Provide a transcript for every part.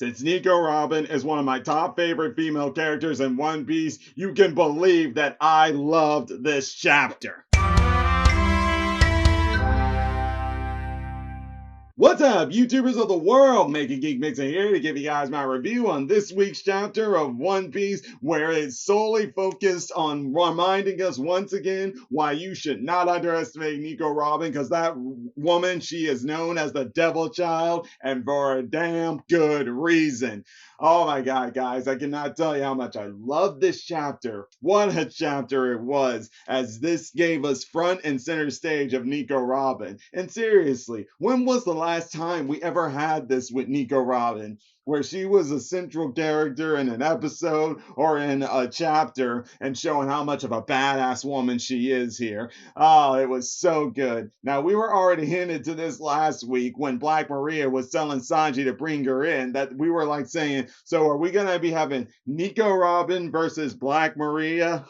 Since Nico Robin is one of my top favorite female characters in One Piece, you can believe that I loved this chapter. What's up, YouTubers of the world? MegaGeekMixer here to give you guys my review on this week's chapter of One Piece, where it's solely focused on reminding us once again why you should not underestimate Nico Robin, because that woman, she is known as the Devil Child, and for a damn good reason. Oh my god, guys, I cannot tell you how much I love this chapter. What a chapter it was, as this gave us front and center stage of Nico Robin. And seriously, when was the last time we ever had this with Nico Robin, where she was a central character in an episode or in a chapter and showing how much of a badass woman she is here? Oh, it was so good. Now, we were already hinted to this last week when Black Maria was telling Sanji to bring her in, that we were like saying, so are we going to be having Nico Robin versus Black Maria?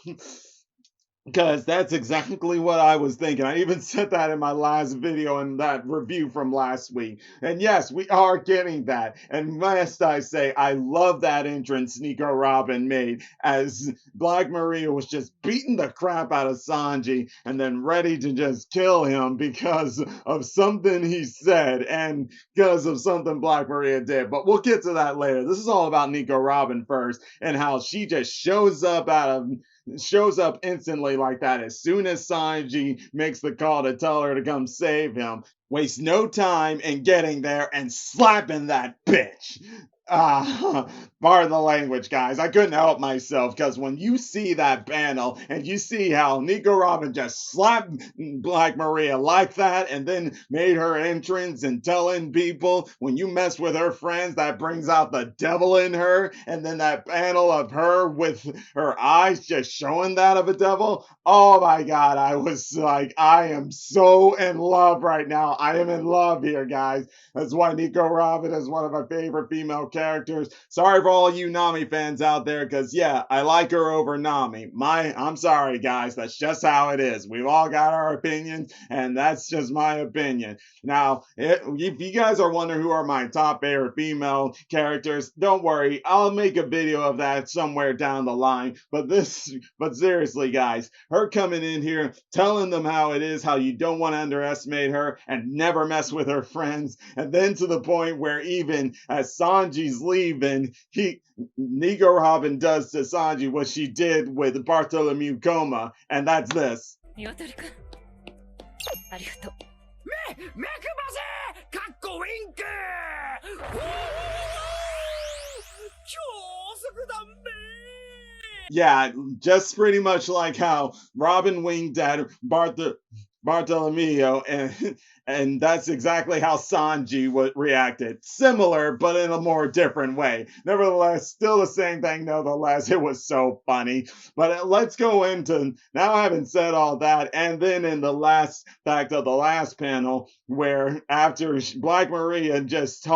Because that's exactly what I was thinking. I even said that in my last video in that review from last week. And yes, we are getting that. And must I say, I love that entrance Nico Robin made as Black Maria was just beating the crap out of Sanji and then ready to just kill him because of something he said and because of something Black Maria did. But we'll get to that later. This is all about Nico Robin first and how she just shows up instantly like that as soon as Sanji makes the call to tell her to come save him. Waste no time in getting there and slapping that bitch. Pardon the language, guys. I couldn't help myself, because when you see that panel and you see how Nico Robin just slapped Black Maria like that and then made her entrance and telling people when you mess with her friends, that brings out the devil in her, and then that panel of her with her eyes just showing that of a devil. Oh my god, I was like, I am so in love right now. I am in love here, guys. That's why Nico Robin is one of my favorite female characters. Sorry for all you Nami fans out there, because yeah, I like her over Nami. I'm sorry, guys. That's just how it is. We've all got our opinions, and that's just my opinion. Now, if you guys are wondering who are my top favorite female characters, don't worry. I'll make a video of that somewhere down the line. But seriously, guys, her coming in here, telling them how it is, how you don't want to underestimate her and never mess with her friends. And then to the point where even as Sanji's leaving, Nico Robin does to Sanji what she did with Bartholomew Coma, and that's this. Yeah, just pretty much like how Robin winked at Bartholomew, and that's exactly how Sanji reacted. Similar, but in a more different way. Nevertheless, still the same thing, nevertheless. It was so funny. But let's go into, now having said all that, and then in the last fact of the last panel, where after Black Maria just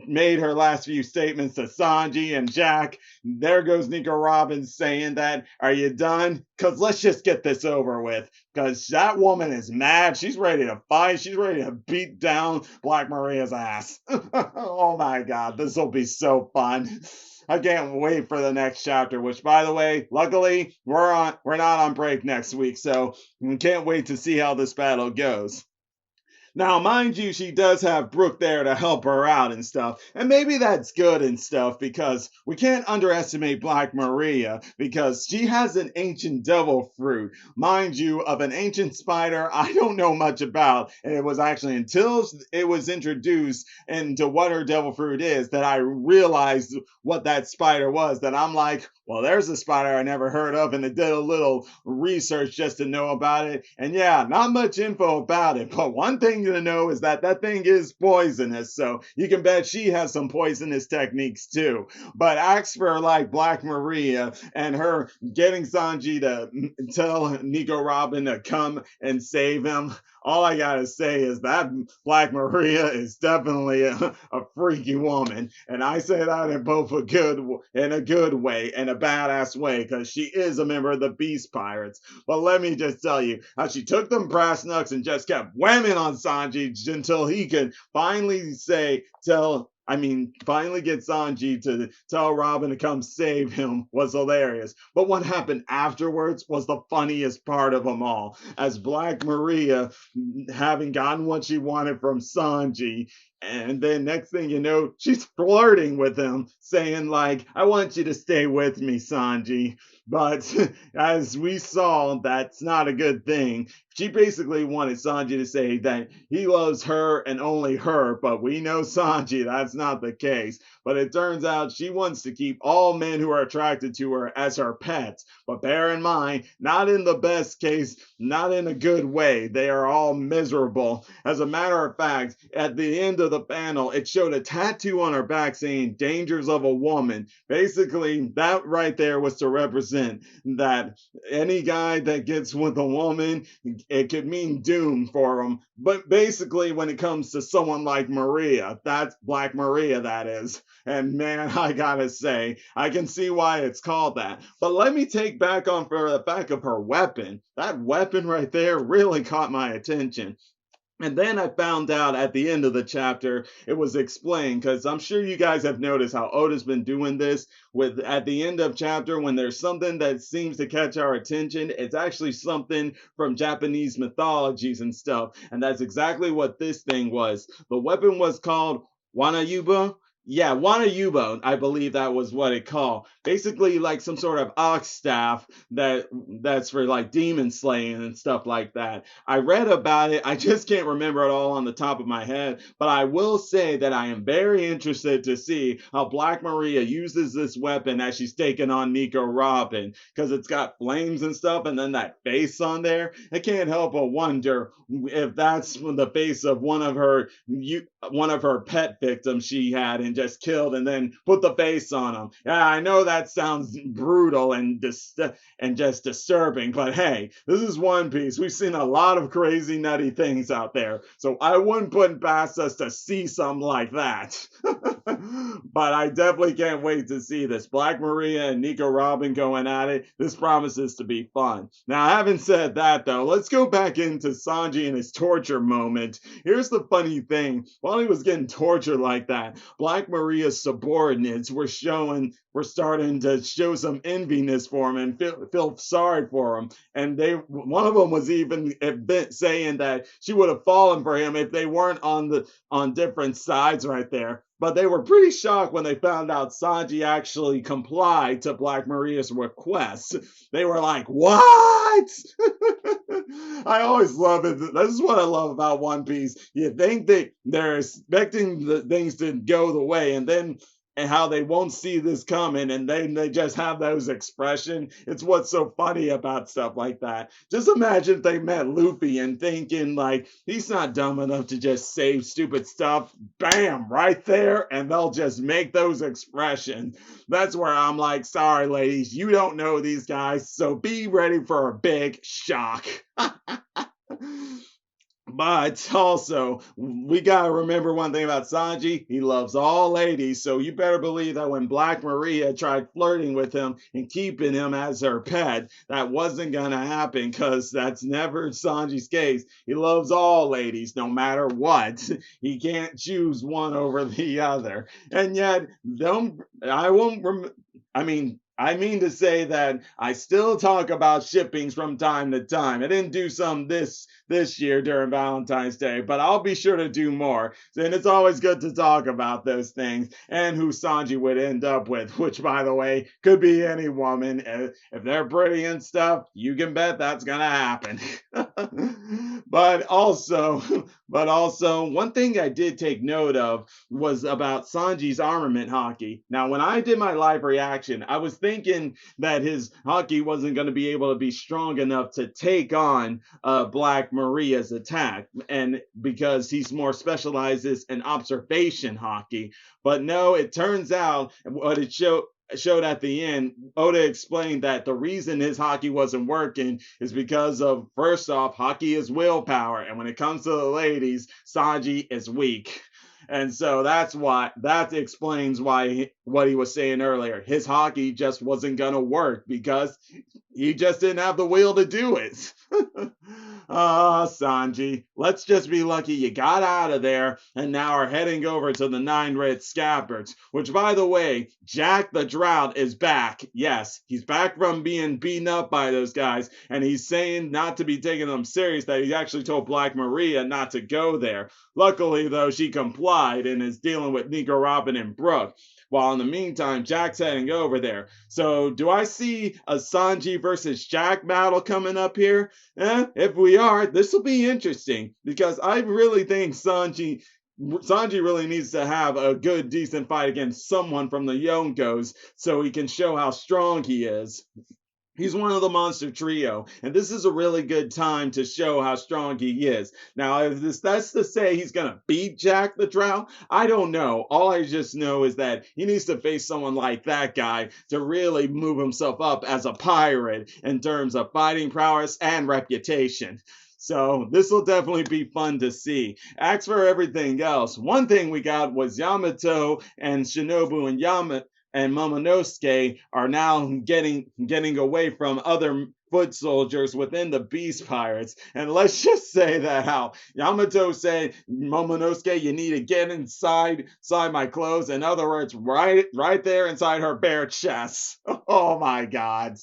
made her last few statements to Sanji and Jack, there goes Nico Robin saying that, are you done? Because let's just get this over with. Because that woman is mad. She's ready to fight. She's ready to beat down Black Maria's ass. Oh my god, this will be so fun. I can't wait for the next chapter, which, by the way, luckily, we're not on break next week, so we can't wait to see how this battle goes. Now, mind you, she does have Brooke there to help her out and stuff, and maybe that's good and stuff, because we can't underestimate Black Maria, because she has an ancient devil fruit, mind you, of an ancient spider I don't know much about, and it was actually until it was introduced into what her devil fruit is that I realized what that spider was, that I'm like, well, there's a spider I never heard of, and I did a little research just to know about it. And yeah, not much info about it, but one thing to know is that that thing is poisonous, so you can bet she has some poisonous techniques too. But ask for like Black Maria and her getting Sanji to tell Nico Robin to come and save him. All I gotta say is that Black Maria is definitely a freaky woman, and I say that in both a good way and a badass way, because she is a member of the Beast Pirates. But let me just tell you how she took them brass knucks and just kept whamming on Sanji until he could finally tell finally get Sanji to tell Robin to come save him was hilarious. But what happened afterwards was the funniest part of them all. As Black Maria, having gotten what she wanted from Sanji, and then next thing you know, she's flirting with him, saying like, "I want you to stay with me, Sanji." But as we saw, that's not a good thing. She basically wanted Sanji to say that he loves her and only her, but we know Sanji, that's not the case. But it turns out she wants to keep all men who are attracted to her as her pets. But bear in mind, not in the best case, not in a good way. They are all miserable. As a matter of fact, at the end of the panel, it showed a tattoo on her back saying "Dangers of a Woman." Basically, that right there was to represent that any guy that gets with a woman, it could mean doom for him. But basically, when it comes to someone like Maria, that's Black Maria, that is. And man, I gotta say, I can see why it's called that. But let me take back on for the back of her weapon. That weapon right there really caught my attention. And then I found out at the end of the chapter, it was explained, because I'm sure you guys have noticed how Oda's been doing this with at the end of chapter when there's something that seems to catch our attention, it's actually something from Japanese mythologies and stuff. And that's exactly what this thing was. The weapon was called Wanayuba. Yeah, Wanayuba, I believe that was what it called. Basically like some sort of ox staff that's for like demon slaying and stuff like that. I read about it. I just can't remember it all on the top of my head, but I will say that I am very interested to see how Black Maria uses this weapon as she's taking on Nico Robin, because it's got flames and stuff, and then that face on there. I can't help but wonder if that's the face of one of her pet victims she had and just killed, and then put the face on him. Yeah, I know that sounds brutal and just disturbing, but hey, this is One Piece. We've seen a lot of crazy, nutty things out there, so I wouldn't put past us to see something like that. But I definitely can't wait to see this. Black Maria and Nico Robin going at it. This promises to be fun. Now, having said that, though, let's go back into Sanji and his torture moment. Here's the funny thing. While he was getting tortured like that, Black Maria's subordinates were starting to show some enviness for him and feel sorry for him. And one of them was even saying that she would have fallen for him if they weren't on different sides right there. But they were pretty shocked when they found out Sanji actually complied to Black Maria's request. They were like, "What?" I always love it. This is what I love about One Piece. You think they're expecting the things to go the way, and how they won't see this coming, and then they just have those expressions. It's what's so funny about stuff like that. Just imagine if they met Luffy and thinking like, he's not dumb enough to just say stupid stuff. Bam, right there, and they'll just make those expressions. That's where I'm like, sorry ladies, you don't know these guys, so be ready for a big shock. But also, we gotta remember one thing about Sanji. He loves all ladies, so you better believe that when Black Maria tried flirting with him and keeping him as her pet, that wasn't gonna happen, because that's never Sanji's case. He loves all ladies, no matter what. He can't choose one over the other. And yet, I mean to say that I still talk about shippings from time to time. I didn't do some this year during Valentine's Day, but I'll be sure to do more. And it's always good to talk about those things and who Sanji would end up with, which, by the way, could be any woman. If they're pretty and stuff, you can bet that's gonna happen. But also, one thing I did take note of was about Sanji's armament haki. Now, when I did my live reaction, I was thinking that his haki wasn't going to be able to be strong enough to take on Black Maria's attack, and because he's more specializes in observation haki. But no, it turns out what it showed at the end, Oda explained that the reason his haki wasn't working is because of, first off, haki is willpower, and when it comes to the ladies, Sanji is weak. And so that explains why what he was saying earlier. His haki just wasn't gonna work because he just didn't have the will to do it. Ah, Sanji, let's just be lucky you got out of there and now are heading over to the Nine Red Scabbards, which, by the way, Jack the Drought is back. Yes, he's back from being beaten up by those guys, and he's saying not to be taking them serious, that he actually told Black Maria not to go there. Luckily, though, she complied and is dealing with Nico Robin and Brooke. While in the meantime, Jack's heading over there. So, do I see a Sanji versus Jack battle coming up here? If we are, this will be interesting because I really think Sanji really needs to have a good, decent fight against someone from the Yonkos so he can show how strong he is. He's one of the monster trio, and this is a really good time to show how strong he is. Now, if that's to say he's gonna beat Jack the Drow, I don't know. All I just know is that he needs to face someone like that guy to really move himself up as a pirate in terms of fighting prowess and reputation. So this will definitely be fun to see. As for everything else, one thing we got was Yamato and Shinobu and Momonosuke are now getting away from other foot soldiers within the Beast Pirates. And let's just say that how Yamato said, Momonosuke, you need to get inside my clothes. In other words, right there inside her bare chest. Oh my God.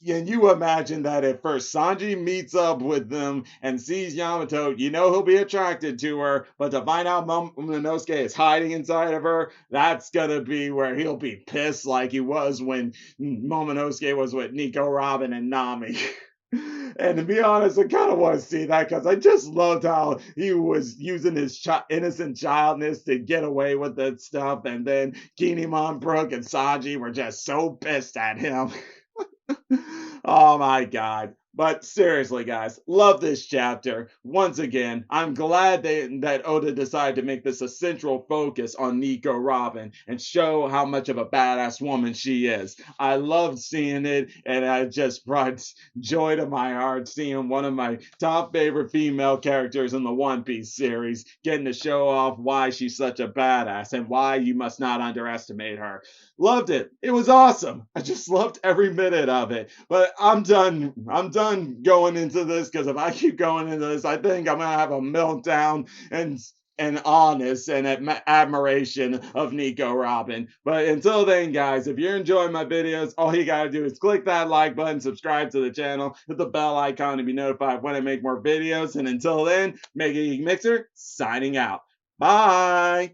Can you imagine that at first Sanji meets up with them and sees Yamato, he'll be attracted to her, but to find out Momonosuke is hiding inside of her, that's gonna be where he'll be pissed like he was when Momonosuke was with Nico Robin and Nami. And to be honest, I kind of want to see that because I just loved how he was using his innocent childness to get away with that stuff, and then Kinemon, Brook, and Sanji were just so pissed at him. Oh my God. But seriously, guys, love this chapter. Once again, I'm glad that Oda decided to make this a central focus on Nico Robin and show how much of a badass woman she is. I loved seeing it, and it just brought joy to my heart seeing one of my top favorite female characters in the One Piece series getting to show off why she's such a badass and why you must not underestimate her. Loved it. It was awesome. I just loved every minute of it. But I'm done. I'm done going into this because if I keep going into this, I think I'm gonna have a meltdown and honest and admiration of Nico Robin. But until then, guys, if you're enjoying my videos, all you gotta do is click that like button, subscribe to the channel, hit the bell icon to be notified when I make more videos. And until then, MegaGeekMixer signing out. Bye.